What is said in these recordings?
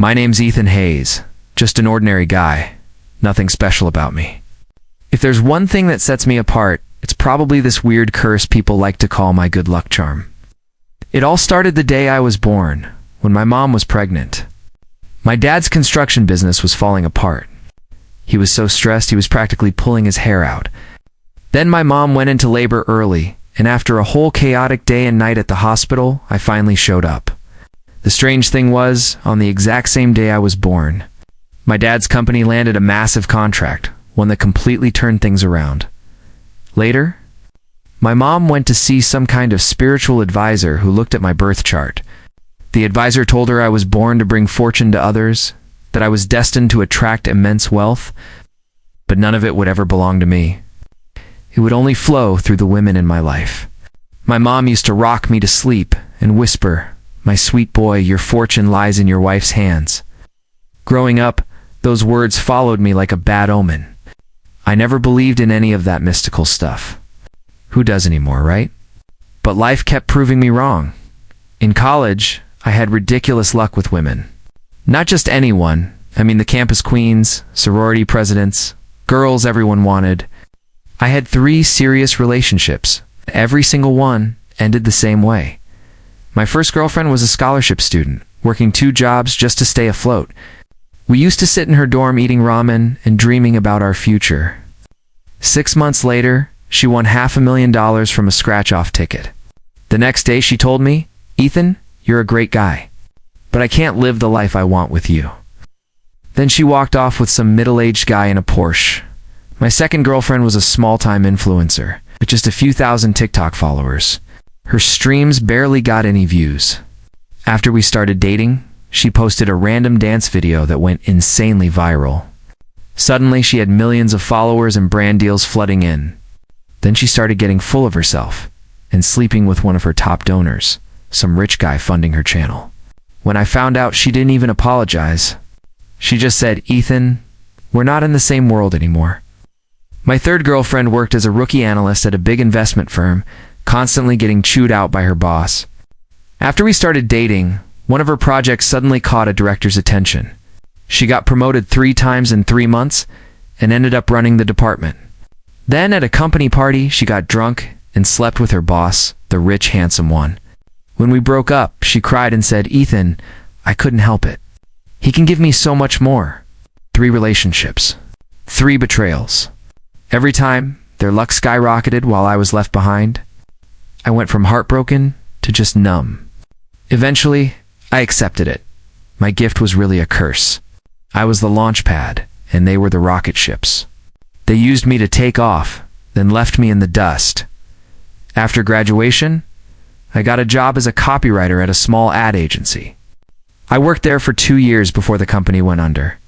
My name's Ethan Hayes, just an ordinary guy. Nothing special about me. If there's one thing that sets me apart, it's probably this weird curse people like to call my good luck charm. It all started the day I was born, when my mom was pregnant. My dad's construction business was falling apart. He was so stressed he was practically pulling his hair out. Then my mom went into labor early, and after a whole chaotic day and night at the hospital, I finally showed up. The strange thing was, on the exact same day I was born, my dad's company landed a massive contract, one that completely turned things around. Later, my mom went to see some kind of spiritual advisor who looked at my birth chart. The advisor told her I was born to bring fortune to others, that I was destined to attract immense wealth, but none of it would ever belong to me. It would only flow through the women in my life. My mom used to rock me to sleep and whisper, "My sweet boy, your fortune lies in your wife's hands." Growing up, those words followed me like a bad omen. I never believed in any of that mystical stuff. Who does anymore, right? But life kept proving me wrong. In college, I had ridiculous luck with women. Not just anyone, I mean the campus queens, sorority presidents, girls everyone wanted. I had 3 serious relationships. Every single one ended the same way. My first girlfriend was a scholarship student, working 2 jobs just to stay afloat. We used to sit in her dorm eating ramen and dreaming about our future. 6 months later, she won $500,000 from a scratch-off ticket. The next day she told me, "Ethan, you're a great guy, but I can't live the life I want with you." Then she walked off with some middle-aged guy in a Porsche. My second girlfriend was a small-time influencer, with just a few thousand TikTok followers. Her streams barely got any views. After we started dating, she posted a random dance video that went insanely viral. Suddenly, she had millions of followers and brand deals flooding in. Then she started getting full of herself and sleeping with one of her top donors, some rich guy funding her channel. When I found out, she didn't even apologize. She just said, "Ethan, we're not in the same world anymore." My third girlfriend worked as a rookie analyst at a big investment firm, constantly getting chewed out by her boss. After we started dating, one of her projects suddenly caught a director's attention. She got promoted 3 times in 3 months and ended up running the department. Then at a company party, she got drunk and slept with her boss, the rich, handsome one. When we broke up, she cried and said, "Ethan, I couldn't help it. He can give me so much more." 3 relationships. 3 betrayals. Every time, their luck skyrocketed while I was left behind. I went from heartbroken to just numb. Eventually, I accepted it. My gift was really a curse. I was the launch pad, and they were the rocket ships. They used me to take off, then left me in the dust. After graduation, I got a job as a copywriter at a small ad agency. I worked there for 2 years before the company went under.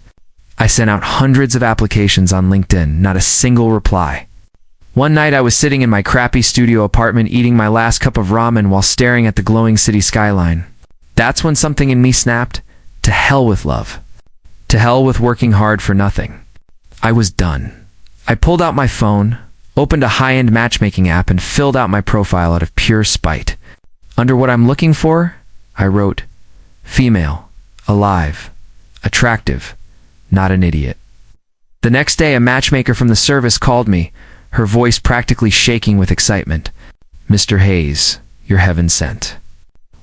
I sent out hundreds of applications on LinkedIn, not a single reply. One night I was sitting in my crappy studio apartment eating my last cup of ramen while staring at the glowing city skyline. That's when something in me snapped. To hell with love. To hell with working hard for nothing. I was done. I pulled out my phone, opened a high-end matchmaking app, and filled out my profile out of pure spite. Under what I'm looking for, I wrote, "Female, alive, attractive, not an idiot." The next day, a matchmaker from the service called me, her voice practically shaking with excitement. "Mr. Hayes, you're heaven sent.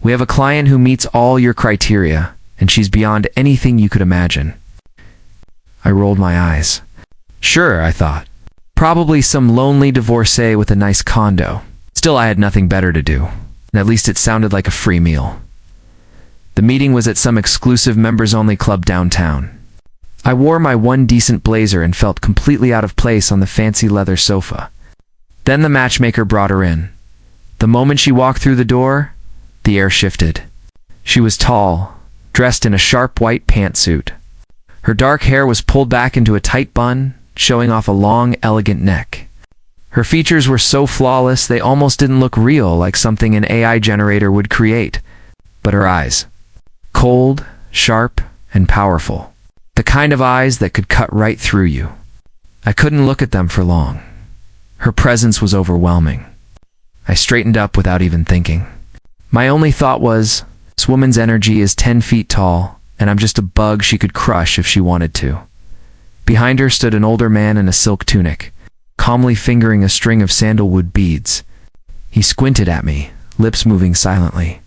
We have a client who meets all your criteria, and she's beyond anything you could imagine." I rolled my eyes. Sure, I thought. Probably some lonely divorcee with a nice condo. Still, I had nothing better to do, and at least it sounded like a free meal. The meeting was at some exclusive members-only club downtown. I wore my one decent blazer and felt completely out of place on the fancy leather sofa. Then the matchmaker brought her in. The moment she walked through the door, the air shifted. She was tall, dressed in a sharp white pantsuit. Her dark hair was pulled back into a tight bun, showing off a long, elegant neck. Her features were so flawless they almost didn't look real, like something an AI generator would create. But her eyes, cold, sharp, and powerful. The kind of eyes that could cut right through you. I couldn't look at them for long. Her presence was overwhelming. I straightened up without even thinking. My only thought was, this woman's energy is 10 feet tall and I'm just a bug she could crush if she wanted to. Behind her stood an older man in a silk tunic, calmly fingering a string of sandalwood beads. He squinted at me, lips moving silently.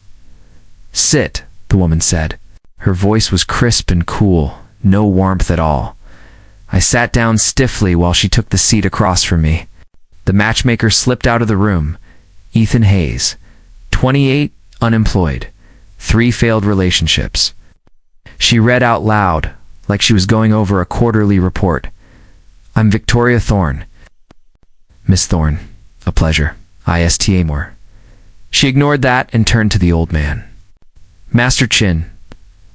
"Sit," the woman said. Her voice was crisp and cool, no warmth at all. I sat down stiffly while she took the seat across from me. The matchmaker slipped out of the room. Ethan Hayes, 28, unemployed, 3 failed relationships. She read out loud, like she was going over a quarterly report. "I'm Victoria Thorne." "Miss Thorne, a pleasure. ISTA more." She ignored that and turned to the old man. "Master Chin,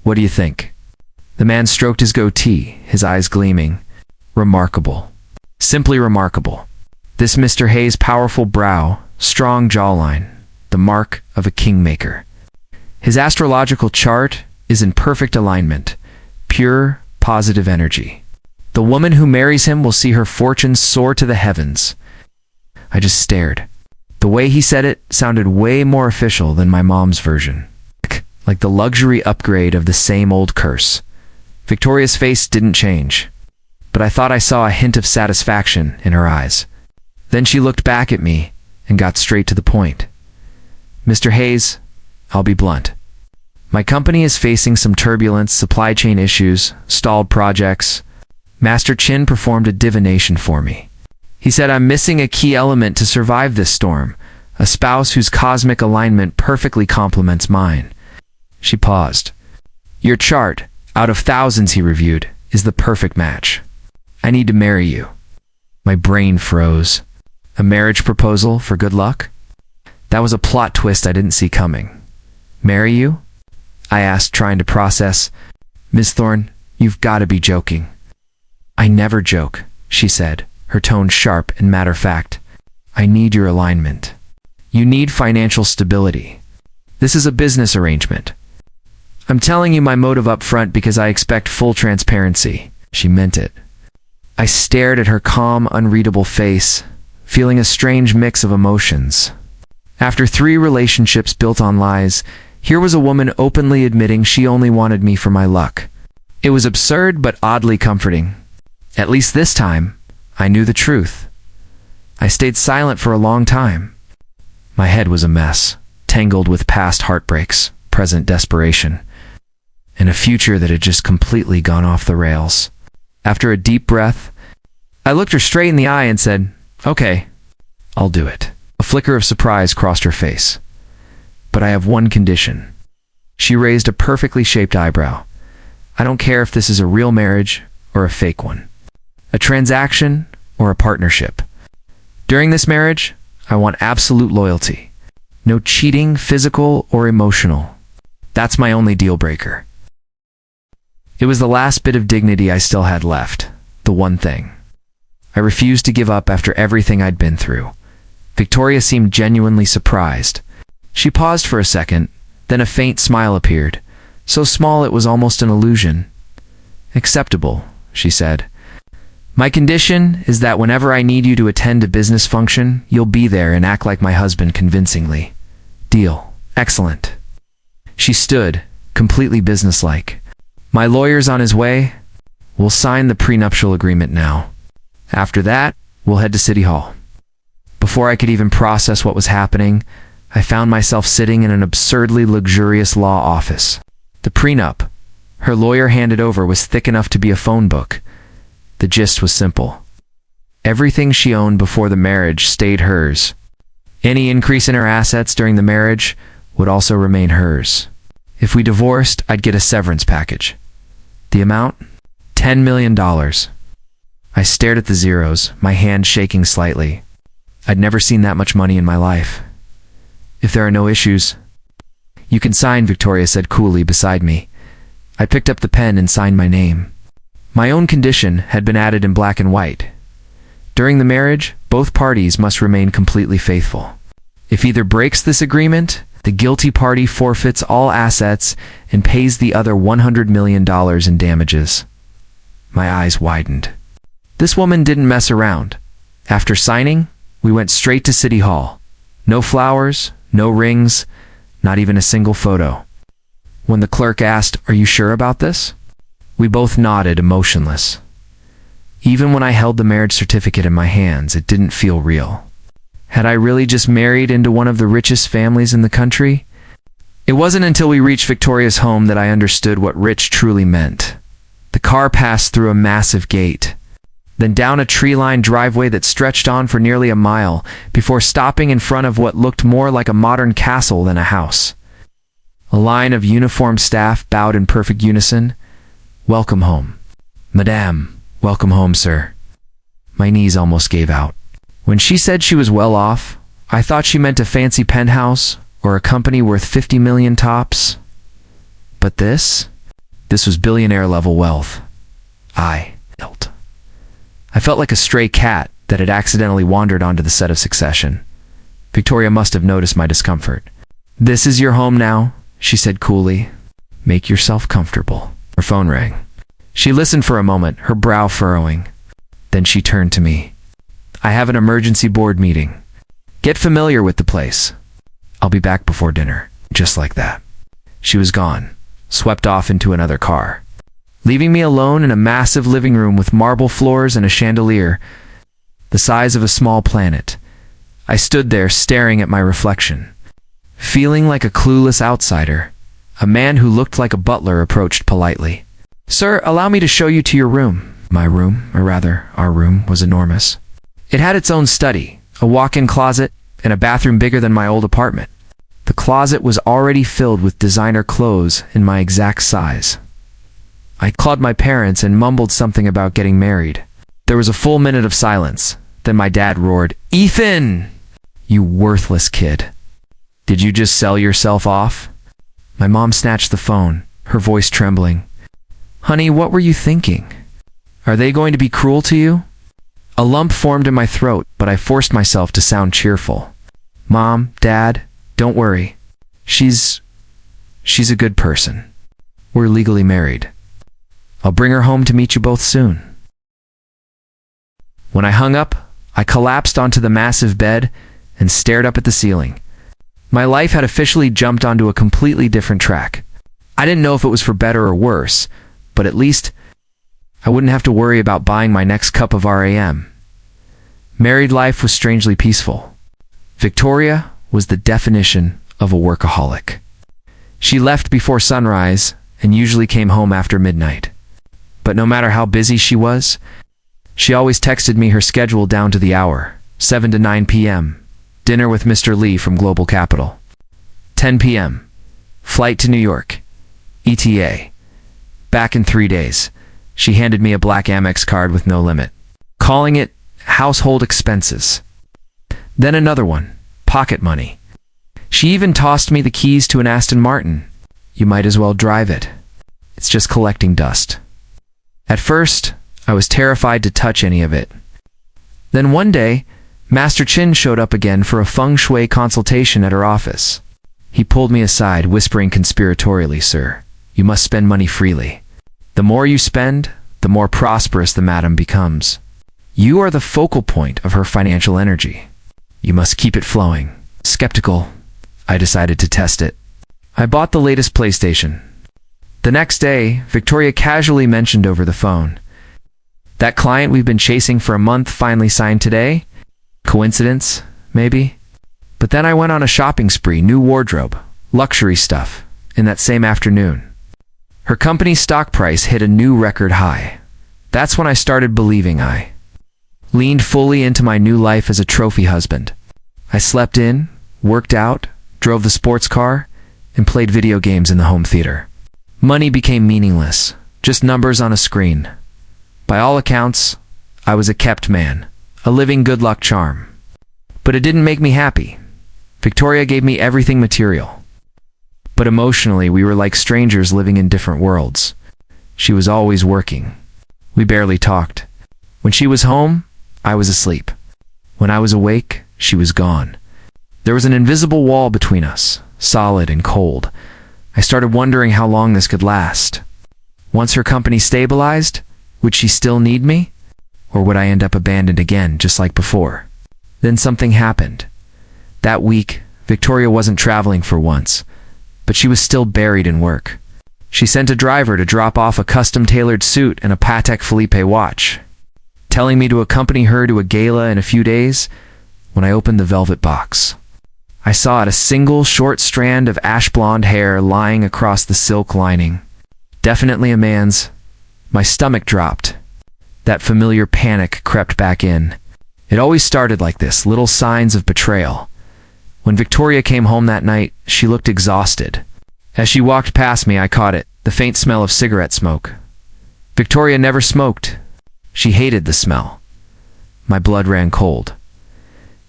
what do you think?" The man stroked his goatee, his eyes gleaming. "Remarkable. Simply remarkable. This Mr. Hayes' powerful brow, strong jawline, the mark of a kingmaker. His astrological chart is in perfect alignment, pure, positive energy. The woman who marries him will see her fortune soar to the heavens." I just stared. The way he said it sounded way more official than my mom's version. Like the luxury upgrade of the same old curse. Victoria's face didn't change, but I thought I saw a hint of satisfaction in her eyes. Then she looked back at me and got straight to the point. "Mr. Hayes, I'll be blunt. My company is facing some turbulence, supply chain issues, stalled projects. Master Chin performed a divination for me. He said I'm missing a key element to survive this storm, a spouse whose cosmic alignment perfectly complements mine." She paused. "Your chart, out of thousands he reviewed, is the perfect match. I need to marry you." My brain froze. A marriage proposal for good luck? That was a plot twist I didn't see coming. "Marry you?" I asked, trying to process. "Miss Thorne, you've got to be joking." "I never joke," she said, her tone sharp and matter-of-fact. "I need your alignment. You need financial stability. This is a business arrangement. I'm telling you my motive up front because I expect full transparency." She meant it. I stared at her calm, unreadable face, feeling a strange mix of emotions. After 3 relationships built on lies, here was a woman openly admitting she only wanted me for my luck. It was absurd but oddly comforting. At least this time, I knew the truth. I stayed silent for a long time. My head was a mess, tangled with past heartbreaks, present desperation, and a future that had just completely gone off the rails. After a deep breath, I looked her straight in the eye and said, "Okay, I'll do it." A flicker of surprise crossed her face. "But I have one condition." She raised a perfectly shaped eyebrow. "I don't care if this is a real marriage or a fake one. A transaction or a partnership. During this marriage, I want absolute loyalty. No cheating, physical or emotional. That's my only deal breaker." It was the last bit of dignity I still had left, the one thing. I refused to give up after everything I'd been through. Victoria seemed genuinely surprised. She paused for a second, then a faint smile appeared, so small it was almost an illusion. "Acceptable," she said. "My condition is that whenever I need you to attend a business function, you'll be there and act like my husband convincingly. Deal." "Excellent." She stood, completely businesslike. "My lawyer's on his way. We'll sign the prenuptial agreement now. After that, we'll head to City Hall." Before I could even process what was happening, I found myself sitting in an absurdly luxurious law office. The prenup her lawyer handed over was thick enough to be a phone book. The gist was simple. Everything she owned before the marriage stayed hers. Any increase in her assets during the marriage would also remain hers. If we divorced, I'd get a severance package. The amount? $10 million. I stared at the zeros, my hand shaking slightly. I'd never seen that much money in my life. "If there are no issues..." "You can sign," Victoria said coolly beside me. I picked up the pen and signed my name. My own condition had been added in black and white. During the marriage, both parties must remain completely faithful. If either breaks this agreement, the guilty party forfeits all assets and pays the other $100 million in damages. My eyes widened. This woman didn't mess around. After signing, we went straight to City Hall. No flowers, no rings, not even a single photo. When the clerk asked, "Are you sure about this?" We both nodded, emotionless. Even when I held the marriage certificate in my hands, it didn't feel real. Had I really just married into one of the richest families in the country? It wasn't until we reached Victoria's home that I understood what rich truly meant. The car passed through a massive gate, then down a tree-lined driveway that stretched on for nearly a mile, before stopping in front of what looked more like a modern castle than a house. A line of uniformed staff bowed in perfect unison. "Welcome home." "Madame, welcome home, sir." My knees almost gave out. When she said she was well off, I thought she meant a fancy penthouse or a company worth 50 million tops. But this was billionaire-level wealth. I felt like a stray cat that had accidentally wandered onto the set of Succession. Victoria must have noticed my discomfort. "This is your home now," she said coolly. "Make yourself comfortable." Her phone rang. She listened for a moment, her brow furrowing. Then she turned to me. "I have an emergency board meeting. Get familiar with the place. I'll be back before dinner." Just like that. She was gone, swept off into another car, leaving me alone in a massive living room with marble floors and a chandelier the size of a small planet. I stood there staring at my reflection, feeling like a clueless outsider. A man who looked like a butler approached politely. "Sir, allow me to show you to your room." My room, or rather, our room, was enormous. It had its own study, a walk-in closet, and a bathroom bigger than my old apartment. The closet was already filled with designer clothes in my exact size. I called my parents and mumbled something about getting married. There was a full minute of silence. Then my dad roared, "Ethan! You worthless kid. Did you just sell yourself off?" My mom snatched the phone, her voice trembling. "Honey, what were you thinking? Are they going to be cruel to you?" A lump formed in my throat, but I forced myself to sound cheerful. "Mom, Dad, don't worry. She's a good person. We're legally married. I'll bring her home to meet you both soon." When I hung up, I collapsed onto the massive bed and stared up at the ceiling. My life had officially jumped onto a completely different track. I didn't know if it was for better or worse, but at least I wouldn't have to worry about buying my next cup of RAM. Married life was strangely peaceful. Victoria was the definition of a workaholic. She left before sunrise and usually came home after midnight. But no matter how busy she was, she always texted me her schedule down to the hour. 7 to 9 p.m., dinner with Mr. Lee from Global Capital. 10 p.m., flight to New York. ETA. Back in 3 days. She handed me a black Amex card with no limit, calling it household expenses. Then another one, pocket money. She even tossed me the keys to an Aston Martin. "You might as well drive it. It's just collecting dust." At first, I was terrified to touch any of it. Then one day, Master Chin showed up again for a feng shui consultation at her office. He pulled me aside, whispering conspiratorially, "Sir, you must spend money freely. The more you spend, the more prosperous the madam becomes. You are the focal point of her financial energy. You must keep it flowing." Skeptical, I decided to test it. I bought the latest PlayStation. The next day, Victoria casually mentioned over the phone, "That client we've been chasing for a month finally signed today? Coincidence, maybe?" But then I went on a shopping spree, new wardrobe, luxury stuff, in that same afternoon. Her company's stock price hit a new record high. That's when I started believing. I leaned fully into my new life as a trophy husband. I slept in, worked out, drove the sports car, and played video games in the home theater. Money became meaningless, just numbers on a screen. By all accounts, I was a kept man, a living good luck charm. But it didn't make me happy. Victoria gave me everything material. But emotionally, we were like strangers living in different worlds. She was always working. We barely talked. When she was home, I was asleep. When I was awake, she was gone. There was an invisible wall between us, solid and cold. I started wondering how long this could last. Once her company stabilized, would she still need me? Or would I end up abandoned again, just like before? Then something happened. That week, Victoria wasn't traveling for once, but she was still buried in work. She sent a driver to drop off a custom-tailored suit and a Patek Philippe watch, telling me to accompany her to a gala in a few days. When I opened the velvet box, I saw a single short strand of ash-blonde hair lying across the silk lining. Definitely a man's. My stomach dropped. That familiar panic crept back in. It always started like this, little signs of betrayal. When Victoria came home that night, she looked exhausted. As she walked past me, I caught it, the faint smell of cigarette smoke. Victoria never smoked. She hated the smell. My blood ran cold.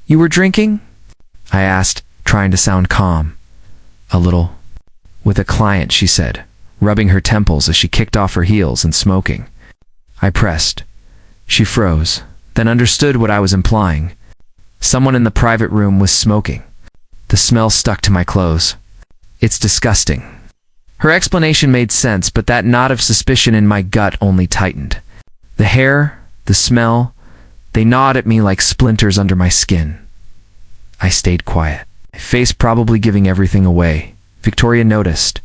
"You were drinking?" I asked, trying to sound calm. "A little." "With a client," she said, rubbing her temples as she kicked off her heels and smoking. I pressed. She froze, then understood what I was implying. Someone in the private room was smoking. The smell stuck to my clothes. "It's disgusting." Her explanation made sense, but that knot of suspicion in my gut only tightened. The hair, the smell, they gnawed at me like splinters under my skin. I stayed quiet, my face probably giving everything away. Victoria noticed.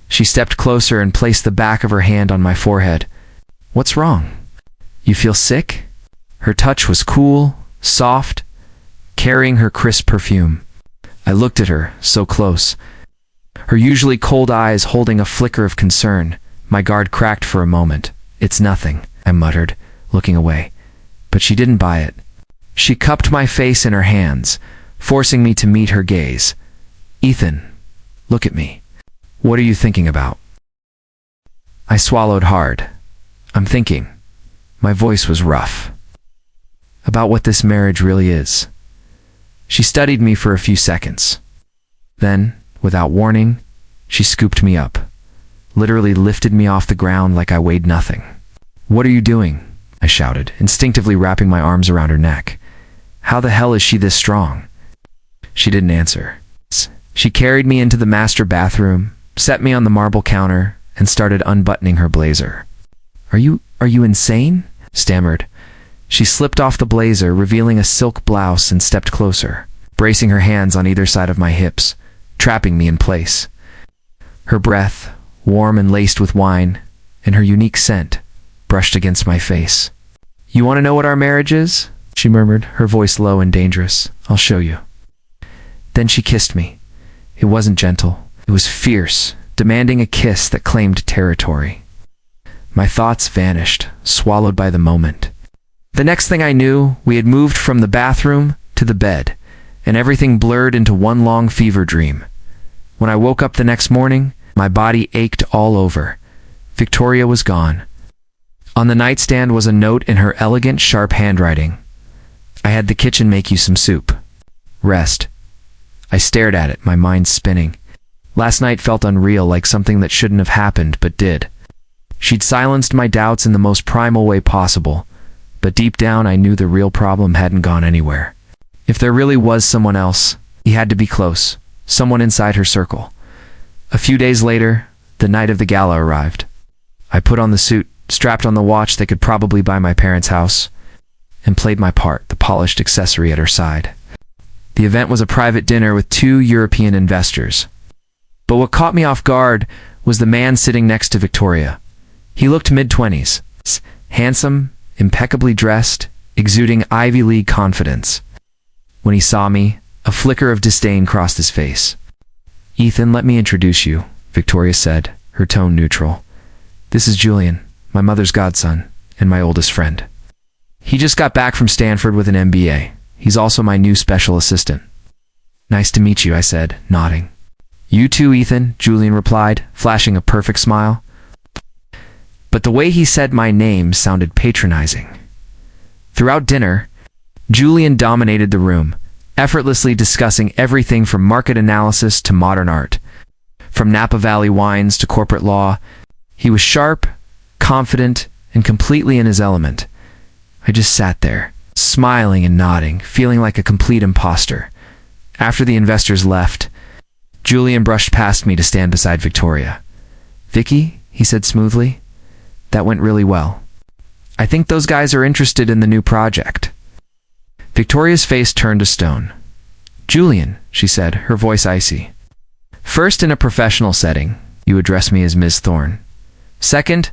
She stepped closer and placed the back of her hand on my forehead. "What's wrong? You feel sick?" Her touch was cool, soft, carrying her crisp perfume. I looked at her, so close. Her usually cold eyes holding a flicker of concern. My guard cracked for a moment. "It's nothing," I muttered, looking away. But she didn't buy it. She cupped my face in her hands, forcing me to meet her gaze. "Ethan, look at me. What are you thinking about?" I swallowed hard. "I'm thinking." My voice was rough. "About what this marriage really is." She studied me for a few seconds. Then, without warning, she scooped me up, literally lifted me off the ground like I weighed nothing. "What are you doing?" I shouted, instinctively wrapping my arms around her neck. "How the hell is she this strong?" She didn't answer. She carried me into the master bathroom, set me on the marble counter, and started unbuttoning her blazer. Are you insane?" stammered. She slipped off the blazer, revealing a silk blouse, and stepped closer, bracing her hands on either side of my hips, trapping me in place. Her breath, warm and laced with wine, and her unique scent, brushed against my face. "You want to know what our marriage is?" she murmured, her voice low and dangerous. "I'll show you." Then she kissed me. It wasn't gentle. It was fierce, demanding a kiss that claimed territory. My thoughts vanished, swallowed by the moment. The next thing I knew, we had moved from the bathroom to the bed, and everything blurred into one long fever dream. When I woke up the next morning, my body ached all over. Victoria was gone. On the nightstand was a note in her elegant, sharp handwriting. "I had the kitchen make you some soup. Rest." I stared at it, my mind spinning. Last night felt unreal, like something that shouldn't have happened, but did. She'd silenced my doubts in the most primal way possible, but deep down I knew the real problem hadn't gone anywhere. If there really was someone else, he had to be close, someone inside her circle. A few days later, the night of the gala arrived. I put on the suit, strapped on the watch they could probably buy my parents' house, and played my part, the polished accessory at her side. The event was a private dinner with 2 European investors. But what caught me off guard was the man sitting next to Victoria. He looked mid-20s, handsome, impeccably dressed, exuding Ivy League confidence. When he saw me, a flicker of disdain crossed his face. "Ethan, let me introduce you," Victoria said, her tone neutral. "This is Julian, my mother's godson, and my oldest friend. He just got back from Stanford with an MBA. He's also my new special assistant." "Nice to meet you," I said, nodding. "You too, Ethan," Julian replied, flashing a perfect smile. But the way he said my name sounded patronizing. Throughout dinner, Julian dominated the room, effortlessly discussing everything from market analysis to modern art. From Napa Valley wines to corporate law, he was sharp, confident, and completely in his element. I just sat there, smiling and nodding, feeling like a complete imposter. After the investors left, Julian brushed past me to stand beside Victoria. "Vicky," he said smoothly, "that went really well. I think those guys are interested in the new project." Victoria's face turned to stone. "Julian," she said, her voice icy. First, in a professional setting, you address me as Ms. Thorne. Second,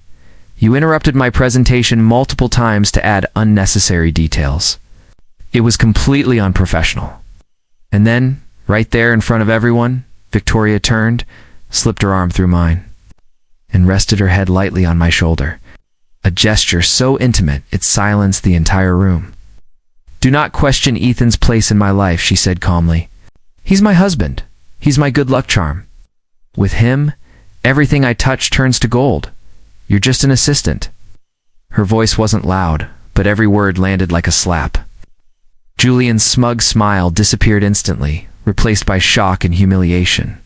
you interrupted my presentation multiple times to add unnecessary details. It was completely unprofessional. And then, right there in front of everyone, Victoria turned, slipped her arm through mine, and rested her head lightly on my shoulder. A gesture so intimate it silenced the entire room. "Do not question Ethan's place in my life," she said calmly. "He's my husband. He's my good luck charm. With him, everything I touch turns to gold. You're just an assistant." Her voice wasn't loud, but every word landed like a slap. Julian's smug smile disappeared instantly, replaced by shock and humiliation.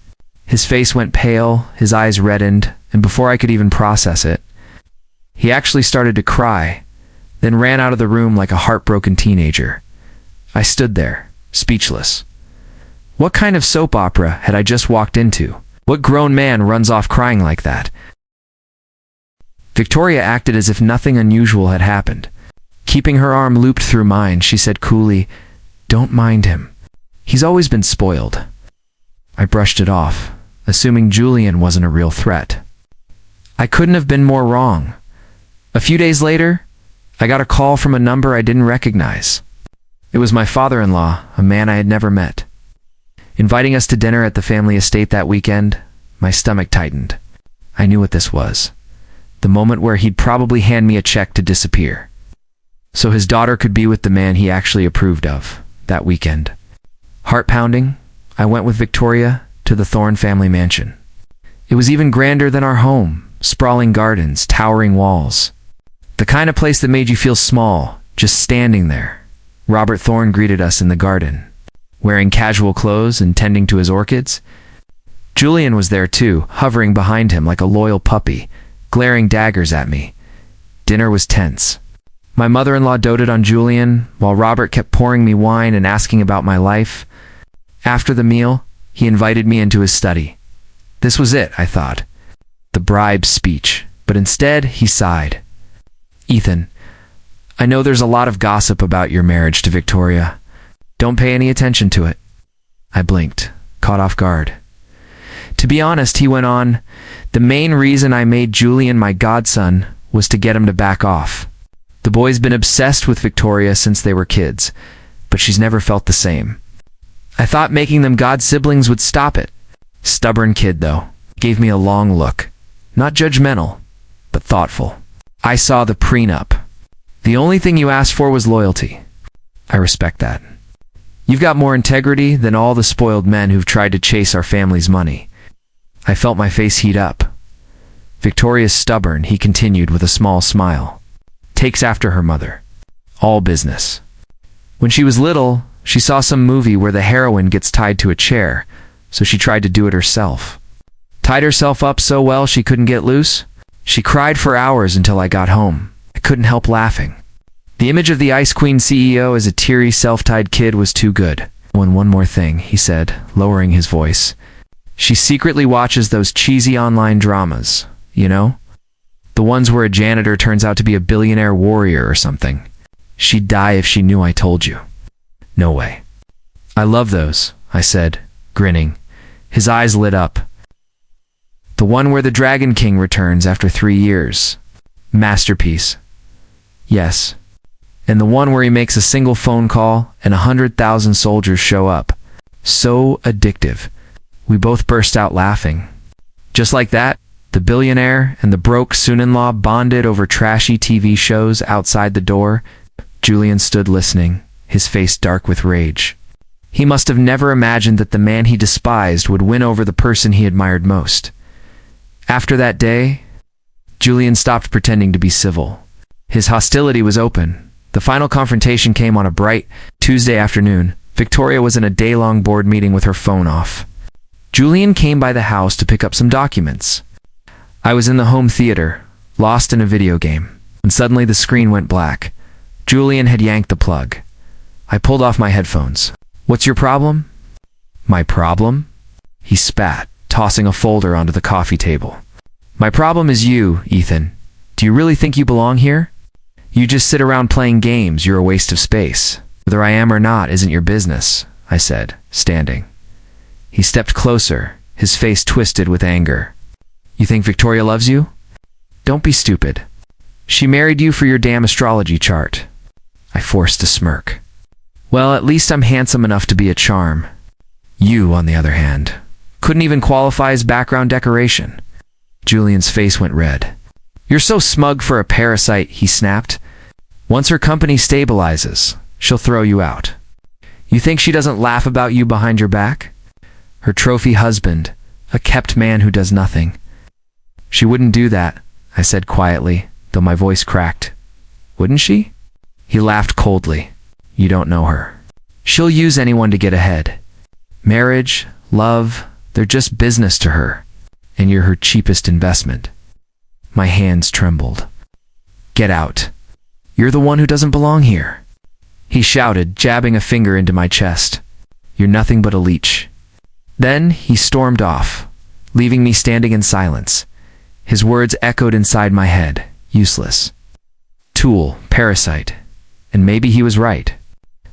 His face went pale, his eyes reddened, and before I could even process it, he actually started to cry, then ran out of the room like a heartbroken teenager. I stood there, speechless. What kind of soap opera had I just walked into? What grown man runs off crying like that? Victoria acted as if nothing unusual had happened. Keeping her arm looped through mine, she said coolly, "Don't mind him. He's always been spoiled." I brushed it off, assuming Julian wasn't a real threat. I couldn't have been more wrong. A few days later, I got a call from a number I didn't recognize. It was my father-in-law, a man I had never met. Inviting us to dinner at the family estate that weekend, my stomach tightened. I knew what this was. The moment where he'd probably hand me a check to disappear, so his daughter could be with the man he actually approved of that weekend. Heart-pounding, I went with Victoria to the Thorne family mansion. It was even grander than our home, sprawling gardens, towering walls. The kind of place that made you feel small, just standing there. Robert Thorne greeted us in the garden, wearing casual clothes and tending to his orchids. Julian was there too, hovering behind him like a loyal puppy, glaring daggers at me. Dinner was tense. My mother-in-law doted on Julian, while Robert kept pouring me wine and asking about my life. After the meal, he invited me into his study. This was it, I thought. The bribe speech. But instead, he sighed. "Ethan, I know there's a lot of gossip about your marriage to Victoria. Don't pay any attention to it." I blinked, caught off guard. "To be honest," he went on, "the main reason I made Julian my godson was to get him to back off. The boy's been obsessed with Victoria since they were kids, but she's never felt the same. I thought making them god siblings would stop it." Stubborn kid, though. Gave me a long look. Not judgmental, but thoughtful. "I saw the prenup. The only thing you asked for was loyalty. I respect that. You've got more integrity than all the spoiled men who've tried to chase our family's money." I felt my face heat up. "Victoria's stubborn," he continued with a small smile. "Takes after her mother. All business. When she was little, she saw some movie where the heroine gets tied to a chair, so she tried to do it herself. Tied herself up so well she couldn't get loose. She cried for hours until I got home. I couldn't help laughing. The image of the Ice Queen CEO as a teary, self-tied kid was too good." One more thing," he said, lowering his voice. "She secretly watches those cheesy online dramas, you know? The ones where a janitor turns out to be a billionaire warrior or something. She'd die if she knew I told you." "No way." "I love those," I said, grinning. His eyes lit up. "The one where the Dragon King returns after 3 years. Masterpiece." "Yes. And the one where he makes a single phone call and 100,000 soldiers show up. So addictive." We both burst out laughing. Just like that, the billionaire and the broke son-in-law bonded over trashy TV shows outside the door. Julian stood listening, his face dark with rage. He must have never imagined that the man he despised would win over the person he admired most. After that day, Julian stopped pretending to be civil. His hostility was open. The final confrontation came on a bright Tuesday afternoon. Victoria was in a day-long board meeting with her phone off. Julian came by the house to pick up some documents. I was in the home theater, lost in a video game, when suddenly the screen went black. Julian had yanked the plug. I pulled off my headphones. "What's your problem?" "My problem?" He spat, tossing a folder onto the coffee table. "My problem is you, Ethan. Do you really think you belong here? You just sit around playing games. You're a waste of space. Whether I am or not isn't your business," I said, standing. He stepped closer, his face twisted with anger. You think Victoria loves you? Don't be stupid. She married you for your damn astrology chart. I forced a smirk. Well, at least I'm handsome enough to be a charm. You, on the other hand, couldn't even qualify as background decoration. Julian's face went red. You're so smug for a parasite, he snapped. Once her company stabilizes, she'll throw you out. You think she doesn't laugh about you behind your back? Her trophy husband, a kept man who does nothing. She wouldn't do that, I said quietly, though my voice cracked. Wouldn't she? He laughed coldly. You don't know her. She'll use anyone to get ahead. Marriage, love, they're just business to her, and you're her cheapest investment. My hands trembled. Get out. You're the one who doesn't belong here. He shouted, jabbing a finger into my chest. You're nothing but a leech. Then he stormed off, leaving me standing in silence. His words echoed inside my head, useless. Tool, parasite. And maybe he was right.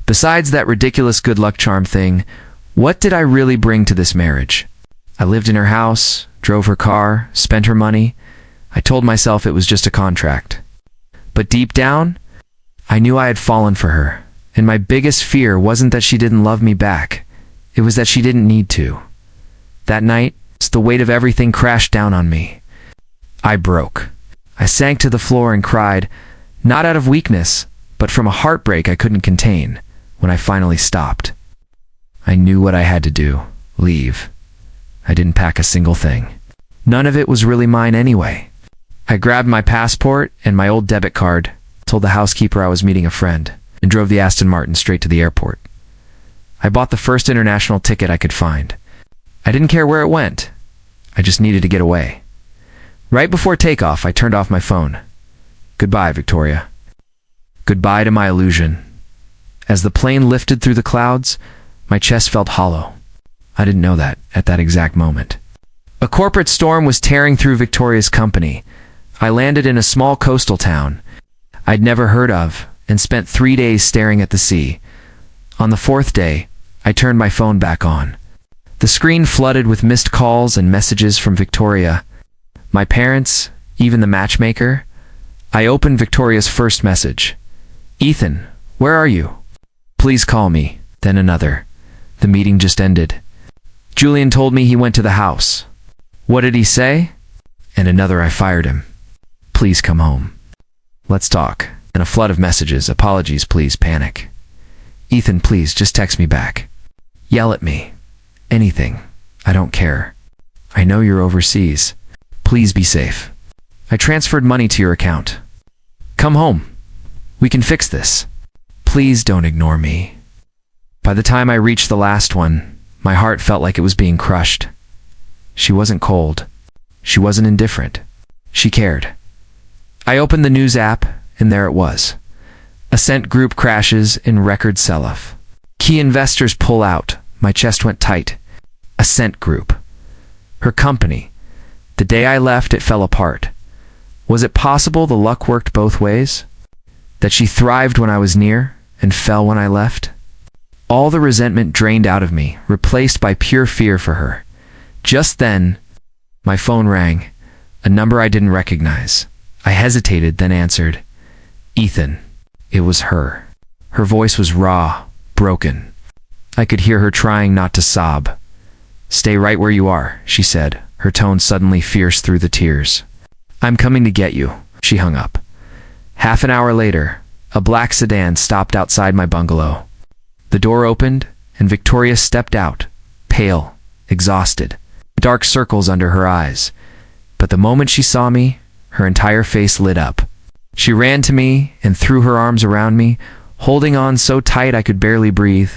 Besides that ridiculous good luck charm thing, what did I really bring to this marriage? I lived in her house, drove her car, spent her money. I told myself it was just a contract. But deep down, I knew I had fallen for her, and my biggest fear wasn't that she didn't love me back. It was that she didn't need to. That night, the weight of everything crashed down on me. I broke. I sank to the floor and cried, not out of weakness, but from a heartbreak I couldn't contain, when I finally stopped. I knew what I had to do. Leave. I didn't pack a single thing. None of it was really mine anyway. I grabbed my passport and my old debit card, told the housekeeper I was meeting a friend, and drove the Aston Martin straight to the airport. I bought the first international ticket I could find. I didn't care where it went. I just needed to get away. Right before takeoff, I turned off my phone. Goodbye, Victoria. Goodbye to my illusion. As the plane lifted through the clouds, my chest felt hollow. I didn't know that at that exact moment. A corporate storm was tearing through Victoria's company. I landed in a small coastal town I'd never heard of and spent 3 days staring at the sea. On the 4th day, I turned my phone back on. The screen flooded with missed calls and messages from Victoria. My parents, even the matchmaker. I opened Victoria's first message. Ethan, where are you? Please call me. Then another. The meeting just ended. Julian told me he went to the house. What did he say? And another. I fired him. Please come home. Let's talk. And a flood of messages. Apologies, please, panic. Ethan, please, just text me back. Yell at me. Anything. I don't care. I know you're overseas. Please be safe. I transferred money to your account. Come home. We can fix this. Please don't ignore me. By the time I reached the last one, my heart felt like it was being crushed. She wasn't cold. She wasn't indifferent. She cared. I opened the news app, and there it was. Ascent Group crashes in record sell-off. Key investors pull out. My chest went tight. Ascent Group. Her company. The day I left, it fell apart. Was it possible the luck worked both ways? That she thrived when I was near and fell when I left? All the resentment drained out of me, replaced by pure fear for her. Just then, my phone rang, a number I didn't recognize. I hesitated, then answered. Ethan. It was her. Her voice was raw, broken. I could hear her trying not to sob. Stay right where you are, she said, her tone suddenly fierce through the tears. I'm coming to get you. She hung up. Half an hour later, a black sedan stopped outside my bungalow. The door opened, and Victoria stepped out, pale, exhausted, dark circles under her eyes. But the moment she saw me, her entire face lit up. She ran to me and threw her arms around me, holding on so tight I could barely breathe.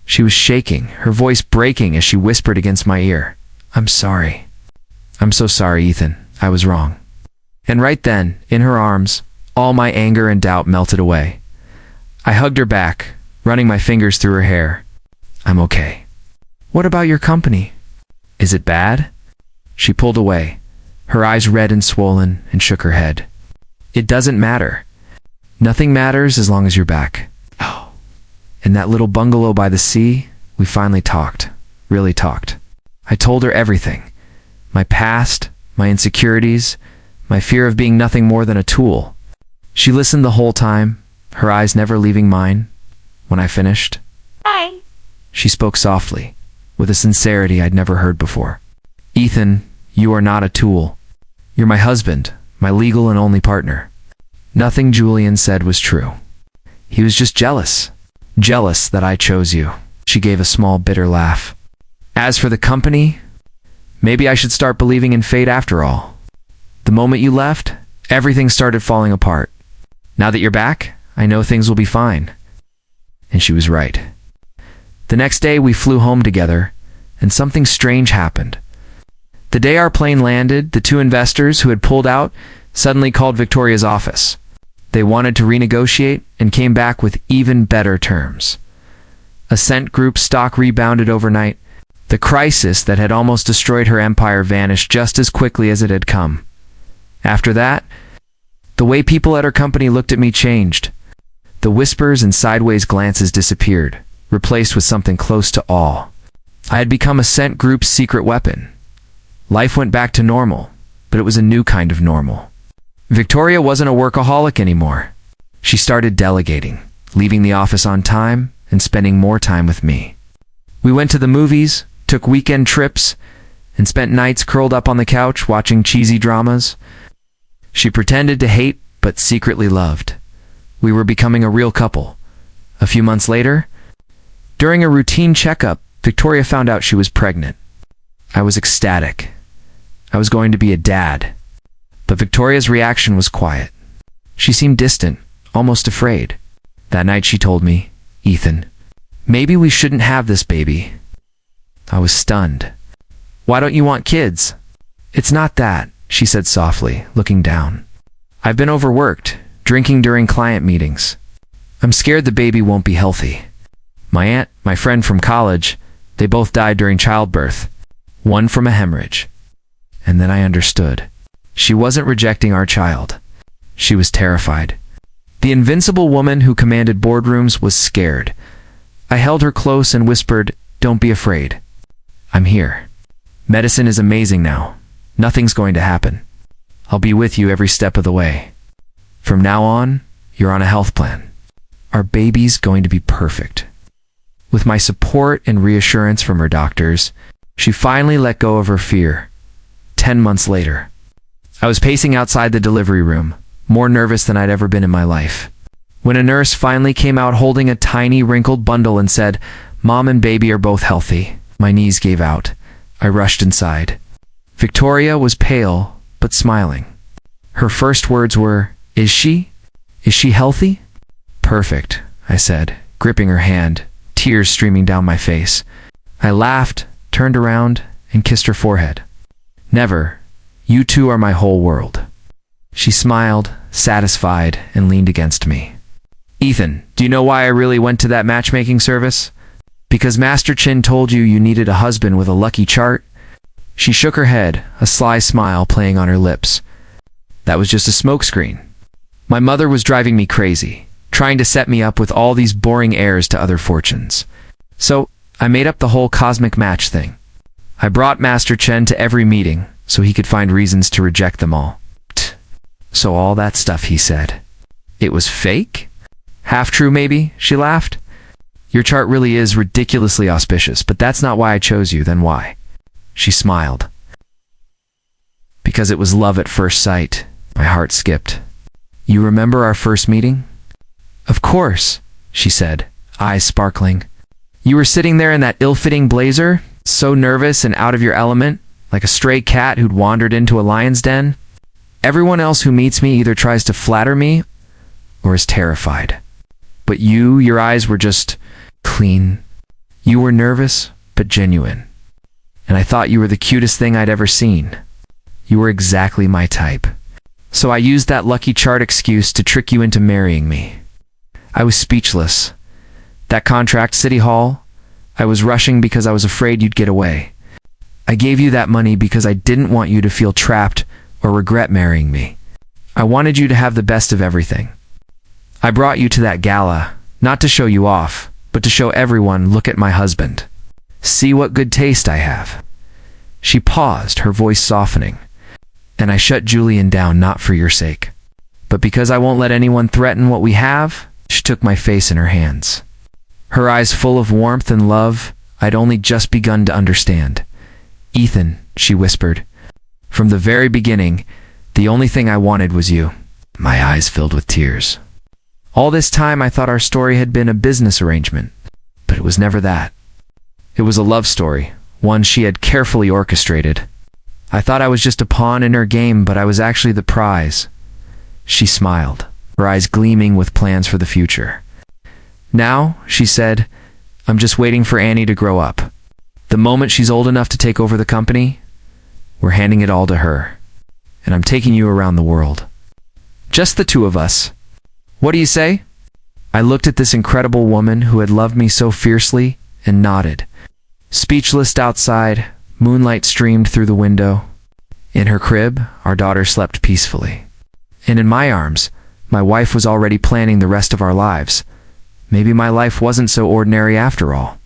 She was shaking, her voice breaking as she whispered against my ear. I'm sorry. I'm so sorry, Ethan. I was wrong. And right then, in her arms, all my anger and doubt melted away. I hugged her back, running my fingers through her hair. I'm okay. What about your company? Is it bad? She pulled away, her eyes red and swollen, and shook her head. It doesn't matter. Nothing matters as long as you're back. In that little bungalow by the sea, we finally talked. Really talked. I told her everything. My past, my insecurities, my fear of being nothing more than a tool. She listened the whole time, her eyes never leaving mine. When I finished, Hi. she spoke softly, with a sincerity I'd never heard before. Ethan, you are not a tool. You're my husband, my legal and only partner. Nothing Julian said was true. He was just jealous. Jealous that I chose you. She gave a small, bitter laugh. As for the company, maybe I should start believing in fate after all. The moment you left, everything started falling apart. Now that you're back, I know things will be fine. And she was right. The next day we flew home together, and something strange happened. The day our plane landed, the two investors who had pulled out suddenly called Victoria's office. They wanted to renegotiate and came back with even better terms. Ascent Group stock rebounded overnight. The crisis that had almost destroyed her empire vanished just as quickly as it had come. After that, the way people at her company looked at me changed. The whispers and sideways glances disappeared, replaced with something close to awe. I had become Ascent Group's secret weapon. Life went back to normal, but it was a new kind of normal. Victoria wasn't a workaholic anymore. She started delegating, leaving the office on time and spending more time with me. We went to the movies, took weekend trips, and spent nights curled up on the couch watching cheesy dramas. She pretended to hate, but secretly loved. We were becoming a real couple. A few months later, during a routine checkup, Victoria found out she was pregnant. I was ecstatic. I was going to be a dad. But Victoria's reaction was quiet. She seemed distant, almost afraid. That night she told me, "Ethan, maybe we shouldn't have this baby." I was stunned. "Why don't you want kids?" "It's not that," she said softly, looking down. "I've been overworked, drinking during client meetings. I'm scared the baby won't be healthy. My aunt, my friend from college, they both died during childbirth. One from a hemorrhage." And then I understood. She wasn't rejecting our child. She was terrified. The invincible woman who commanded boardrooms was scared. I held her close and whispered, "Don't be afraid. I'm here. Medicine is amazing now. Nothing's going to happen. I'll be with you every step of the way. From now on, you're on a health plan. Our baby's going to be perfect." With my support and reassurance from her doctors, she finally let go of her fear. 10 months later, I was pacing outside the delivery room, more nervous than I'd ever been in my life, when a nurse finally came out holding a tiny wrinkled bundle and said, "Mom and baby are both healthy." My knees gave out. I rushed inside. Victoria was pale, but smiling. Her first words were, Is she healthy?" "Perfect," I said, gripping her hand, tears streaming down my face. I laughed, turned around, and kissed her forehead. "Never. You two are my whole world." She smiled, satisfied, and leaned against me. "Ethan, do you know why I really went to that matchmaking service? Because Master Chin told you needed a husband with a lucky chart?" She shook her head, a sly smile playing on her lips. "That was just a smokescreen. My mother was driving me crazy, trying to set me up with all these boring heirs to other fortunes. So I made up the whole cosmic match thing. I brought Master Chen to every meeting so he could find reasons to reject them all." "So all that stuff he said, it was fake? Half true maybe?" She laughed. "Your chart really is ridiculously auspicious, but that's not why I chose you. Then why?" She smiled. "Because it was love at first sight." My heart skipped. "You remember our first meeting?" "Of course," she said, eyes sparkling. "You were sitting there in that ill-fitting blazer, so nervous and out of your element, like a stray cat who'd wandered into a lion's den. Everyone else who meets me either tries to flatter me or is terrified. But your eyes were just clean. You were nervous, but genuine. And I thought you were the cutest thing I'd ever seen. You were exactly my type. So I used that lucky chart excuse to trick you into marrying me." I was speechless. That contract, City Hall, I was rushing because I was afraid you'd get away. I gave you that money because I didn't want you to feel trapped or regret marrying me. I wanted you to have the best of everything. I brought you to that gala, not to show you off, but to show everyone, look at my husband. See what good taste I have. She paused, her voice softening. "And I shut Julian down not for your sake, but because I won't let anyone threaten what we have." She took my face in her hands, her eyes full of warmth and love I'd only just begun to understand. "Ethan," she whispered, "from the very beginning, the only thing I wanted was you." My eyes filled with tears. All this time I thought our story had been a business arrangement, but it was never that. It was a love story, one she had carefully orchestrated. I thought I was just a pawn in her game, but I was actually the prize. She smiled, her eyes gleaming with plans for the future. "Now," she said, "I'm just waiting for Annie to grow up. The moment she's old enough to take over the company, we're handing it all to her. And I'm taking you around the world. Just the two of us. What do you say?" I looked at this incredible woman who had loved me so fiercely and nodded. Speechless outside, moonlight streamed through the window. In her crib, our daughter slept peacefully. And in my arms, my wife was already planning the rest of our lives. Maybe my life wasn't so ordinary after all.